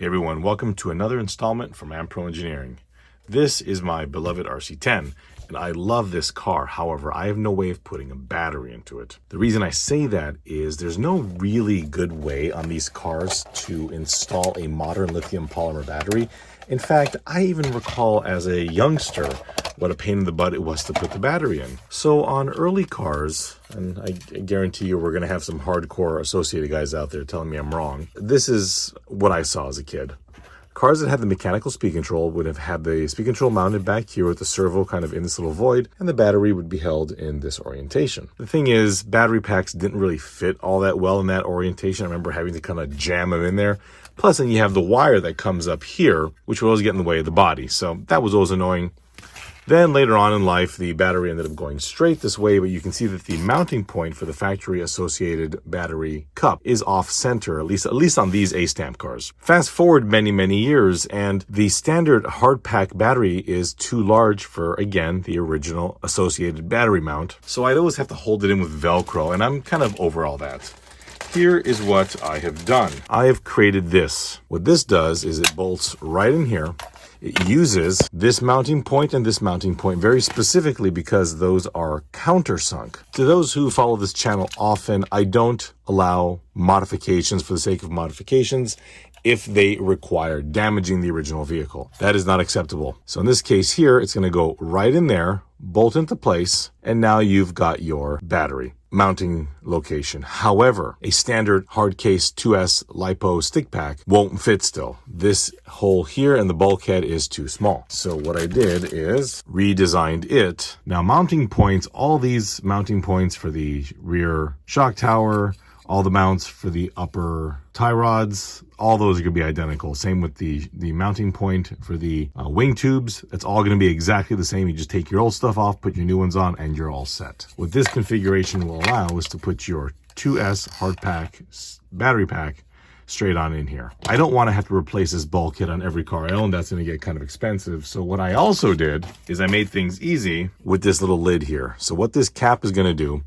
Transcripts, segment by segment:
Hey everyone, welcome to another installment from Pro Engineering. This is my beloved RC10, and I love this car. However, I have no way of putting a battery into it. The reason I say that is there's no really good way on these cars to install a modern lithium polymer battery. In fact, I even recall as a youngster what a pain in the butt it was to put the battery in. So on early cars, and I guarantee you we're going to have some hardcore associated guys out there telling me I'm wrong, this is what I saw as a kid. Cars that had the mechanical speed control would have had the speed control mounted back here with the servo kind of in this little void, and the battery would be held in this orientation. The thing is, battery packs didn't really fit all that well in that orientation. I remember having to kind of jam them in there. Plus, then you have the wire that comes up here, which will always get in the way of the body. So that was always annoying. Then later on in life, the battery ended up going straight this way, but you can see that the mounting point for the factory associated battery cup is off center, at least on these A-stamp cars. Fast forward many years, and the standard hard pack battery is too large for, again, the original associated battery mount. So I'd always have to hold it in with Velcro, and I'm kind of over all that. Here is what I have done. I have created this. What this does is it bolts right in here. It uses this mounting point and this mounting point very specifically because those are countersunk. To those who follow this channel often, I don't allow modifications for the sake of modifications if they require damaging the original vehicle. That is not acceptable. So in this case here, it's going to go right in there, bolt into place, and now you've got your battery mounting location. However, a standard hard case 2S LiPo stick pack won't fit still. This hole here and the bulkhead is too small. So what I did is redesigned it. Now mounting points, all these mounting points for the rear shock tower, all the mounts for the upper tie rods, all those are going to be identical. Same with the mounting point for the wing tubes. It's all going to be exactly the same. You just take your old stuff off, put your new ones on, and you're all set. What this configuration will allow is to put your 2S hard pack battery pack straight on in here. I don't want to have to replace this bulkhead on every car I own. That's going to get kind of expensive. So what I also did is I made things easy with this little lid here. So what this cap is going to do,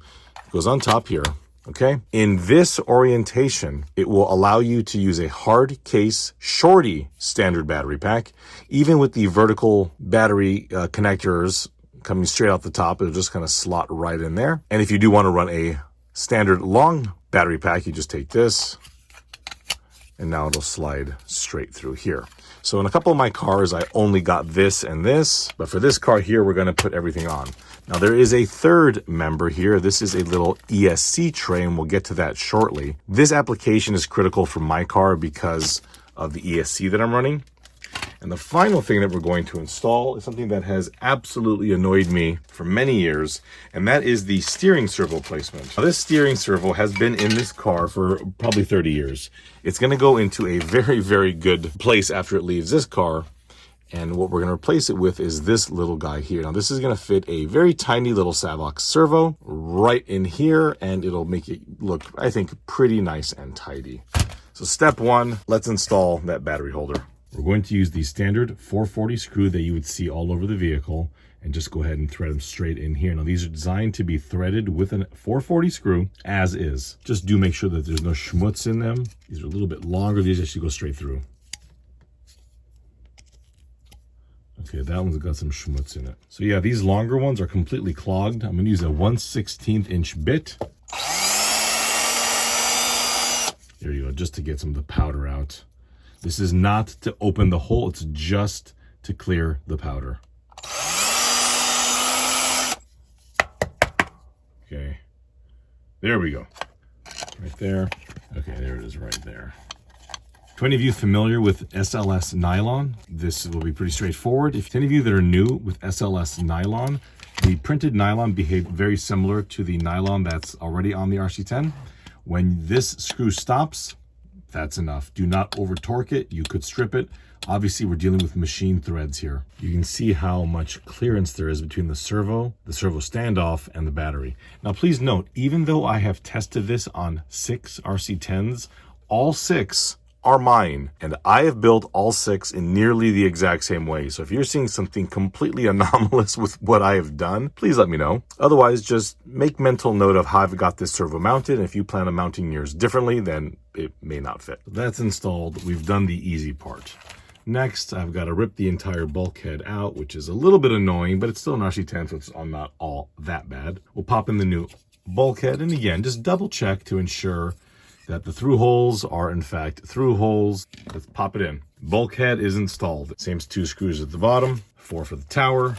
it goes on top here. Okay, in this orientation, it will allow you to use a hard case shorty standard battery pack. Even with the vertical battery connectors coming straight out the top, it'll just kind of slot right in there. And if you do want to run a standard long battery pack, you just take this, and now it'll slide straight through here. So in a couple of my cars, I only got this and this, but for this car here, we're going to put everything on. Now there is a third member here. This is a little ESC tray, and we'll get to that shortly. This application is critical for my car because of the ESC that I'm running. And the final thing that we're going to install is something that has absolutely annoyed me for many years, and that is the steering servo placement. Now, this steering servo has been in this car for probably 30 years. It's going to go into a very good place after it leaves this car. And what we're going to replace it with is this little guy here. Now, this is going to fit a very tiny little Savox servo right in here, and it'll make it look, I think, pretty nice and tidy. So step one, let's install that battery holder. We're going to use the standard 440 screw that you would see all over the vehicle and just go ahead and thread them straight in here. Now, these are designed to be threaded with a 440 screw as is. Just do make sure that there's no schmutz in them. These are a little bit longer. These actually go straight through. Okay, that one's got some schmutz in it. So yeah, these longer ones are completely clogged. I'm going to use a 1/16 inch bit. There you go, just to get some of the powder out. This is not to open the hole, it's just to clear the powder. Okay, there we go. Right there. Okay, there it is right there. To any of you familiar with SLS nylon, this will be pretty straightforward. If any of you that are new with SLS nylon, the printed nylon behaves very similar to the nylon that's already on the RC10. When this screw stops, that's enough. Do not over torque it. You could strip it. Obviously, we're dealing with machine threads here. You can see how much clearance there is between the servo standoff, and the battery. Now, please note, even though I have tested this on 6 RC10s, all 6 are mine, and I have built all 6 in nearly the exact same way. So if you're seeing something completely anomalous with what I have done, please let me know. Otherwise, just make mental note of how I've got this servo mounted. And if you plan on mounting yours differently, then it may not fit. That's installed. We've done the easy part. Next, I've got to rip the entire bulkhead out, which is a little bit annoying, but it's still an RC10, so it's not all that bad. We'll pop in the new bulkhead, and again, just double check to ensure that the through holes are in fact through holes. Let's pop it in. Bulkhead is installed. Same 2 screws at the bottom, 4 for the tower.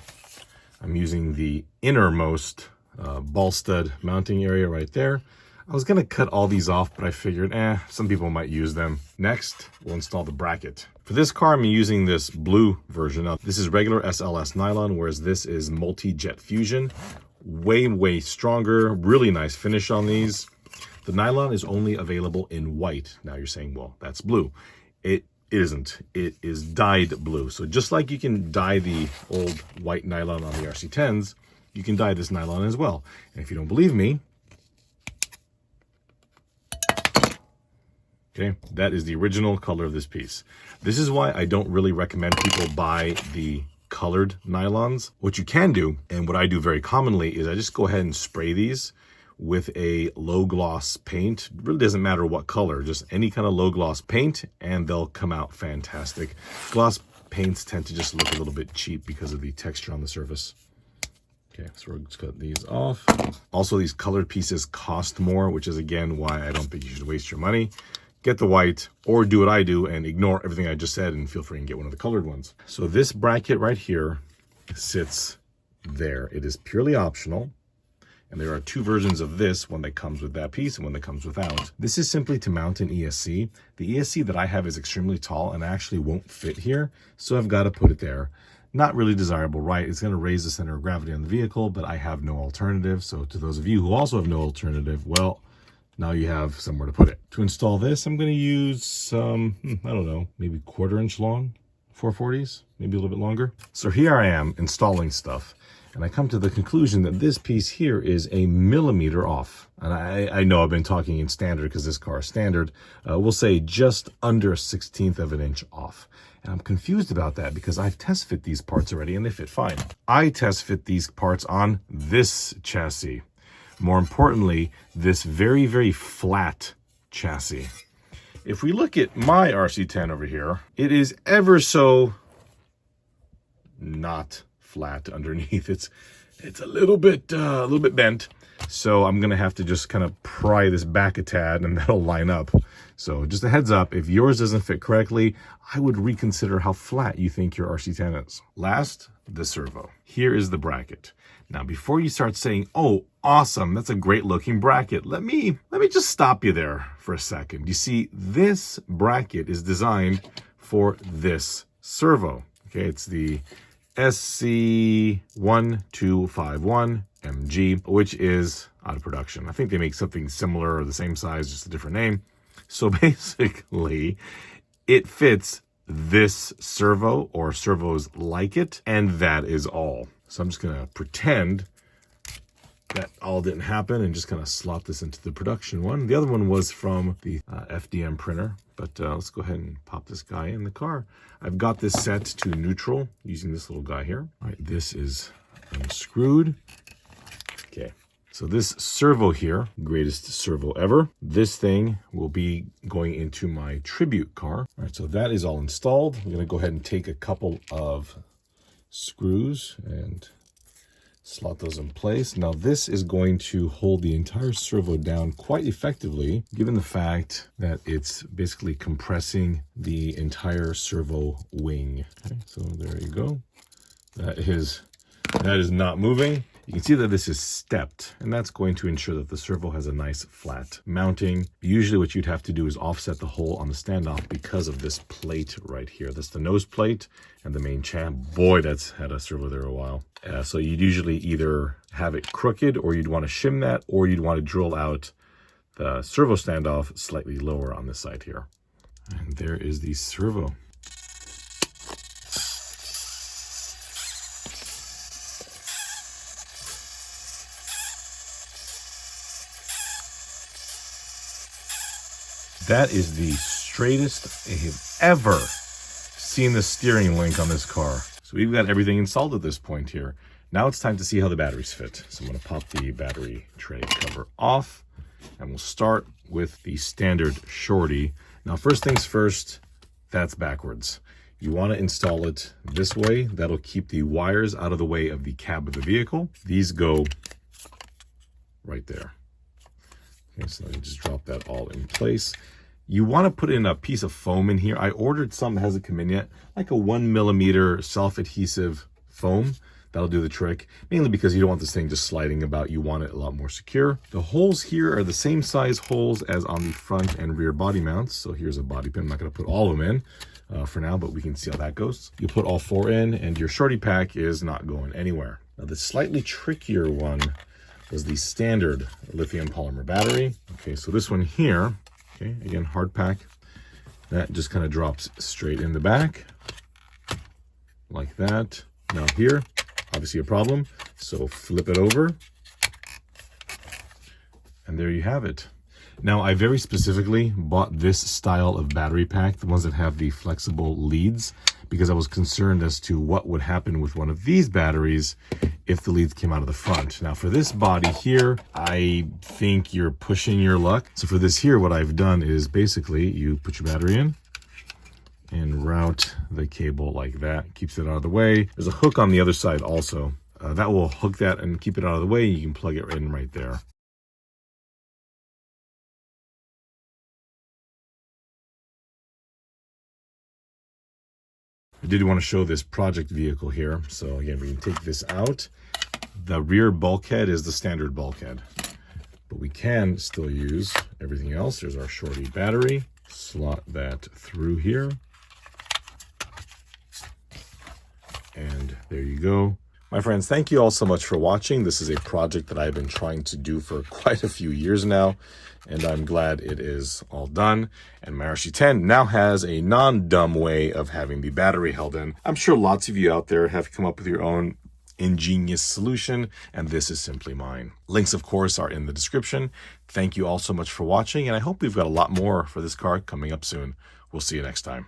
I'm using the innermost ball stud mounting area right there. I was going to cut all these off, but I figured, some people might use them. Next, we'll install the bracket. For this car, I'm using this blue version. This is regular SLS nylon, whereas this is multi-jet fusion. Way, way stronger. Really nice finish on these. The nylon is only available in white. Now you're saying, well, that's blue. It isn't. It is dyed blue. So just like you can dye the old white nylon on the RC10s, you can dye this nylon as well. And if you don't believe me, okay, that is the original color of this piece. This is why I don't really recommend people buy the colored nylons. What you can do, and what I do very commonly, is I just go ahead and spray these with a low gloss paint. It really doesn't matter what color, just any kind of low gloss paint, and they'll come out fantastic. Gloss paints tend to just look a little bit cheap because of the texture on the surface. Okay, so we're just cut these off. Also, these colored pieces cost more, which is again why I don't think you should waste your money. Get the white, or do what I do and ignore everything I just said and feel free and get one of the colored ones. So this bracket right here sits there. It is purely optional. And there are 2 versions of this, one that comes with that piece and one that comes without. This is simply to mount an ESC. The ESC that I have is extremely tall and actually won't fit here, so I've got to put it there. Not really desirable, right? It's going to raise the center of gravity on the vehicle, but I have no alternative. So to those of you who also have no alternative, well, now you have somewhere to put it. To install this, I'm going to use some, I don't know, maybe 1/4 inch long 440s, maybe a little bit longer. So here I am installing stuff, and I come to the conclusion that this piece here is a millimeter off. And I know I've been talking in standard because this car is standard. We'll say just under 1/16 of an inch off. And I'm confused about that because I've test fit these parts already and they fit fine. I test fit these parts on this chassis. More importantly, this very, very flat chassis. If we look at my RC10 over here, it is ever so not flat underneath. It's a little bit bent. So I'm gonna have to just kind of pry this back a tad and that'll line up. So just a heads up, if yours doesn't fit correctly, I would reconsider how flat you think your RC10 is. Last, the servo. Here is the bracket. Now, before you start saying, oh, awesome, that's a great looking bracket, let me just stop you there for a second. You see, this bracket is designed for this servo. Okay, it's the SC1251MG, which is out of production. I think they make something similar or the same size, just a different name. So basically, it fits this servo or servos like it, and that is all. So I'm just gonna pretend that all didn't happen and just kind of slot this into the production one. The other one was from the FDM printer, but let's go ahead and pop this guy in the car. I've got this set to neutral using this little guy here. All right, this is unscrewed. Okay, so this servo here, greatest servo ever. This thing will be going into my tribute car. All right, so that is all installed. I'm gonna go ahead and take a couple of screws and slot those in place. Now this is going to hold the entire servo down quite effectively, given the fact that it's basically compressing the entire servo wing. Okay, so there you go. That is not moving. You can see that this is stepped, and that's going to ensure that the servo has a nice flat mounting. Usually what you'd have to do is offset the hole on the standoff because of this plate right here. That's the nose plate and the main champ. Boy, that's had a servo there a while. So you'd usually either have it crooked, or you'd want to shim that, or you'd want to drill out the servo standoff slightly lower on this side here. And there is the servo. That is the straightest I have ever seen the steering link on this car. So we've got everything installed at this point here. Now it's time to see how the batteries fit. So I'm going to pop the battery tray cover off, and we'll start with the standard shorty. Now, first things first, that's backwards. You want to install it this way. That'll keep the wires out of the way of the cab of the vehicle. These go right there. Okay, so let me just drop that all in place. You want to put in a piece of foam in here. I ordered some that hasn't come in yet, like a 1 millimeter self-adhesive foam. That'll do the trick, mainly because you don't want this thing just sliding about. You want it a lot more secure. The holes here are the same size holes as on the front and rear body mounts. So here's a body pin. I'm not going to put all of them in for now, but we can see how that goes. You put all 4 in, and your shorty pack is not going anywhere. Now, the slightly trickier one was the standard lithium polymer battery. Okay, so this one here, okay, again, hard pack. That just kind of drops straight in the back like that. Now here, obviously a problem, so flip it over, and there you have it. Now, I very specifically bought this style of battery pack, the ones that have the flexible leads, because I was concerned as to what would happen with one of these batteries if the leads came out of the front. Now, for this body here, I think you're pushing your luck. So for this here, what I've done is basically you put your battery in and route the cable like that. Keeps it out of the way. There's a hook on the other side also. That will hook that and keep it out of the way. You can plug it in right there. I did want to show this project vehicle here. So again, we can take this out. The rear bulkhead is the standard bulkhead, but we can still use everything else. There's our shorty battery. Slot that through here. And there you go. My friends, thank you all so much for watching. This is a project that I've been trying to do for quite a few years now, and I'm glad it is all done. And my RC10 now has a non-dumb way of having the battery held in. I'm sure lots of you out there have come up with your own ingenious solution, and this is simply mine. Links, of course, are in the description. Thank you all so much for watching, and I hope we've got a lot more for this car coming up soon. We'll see you next time.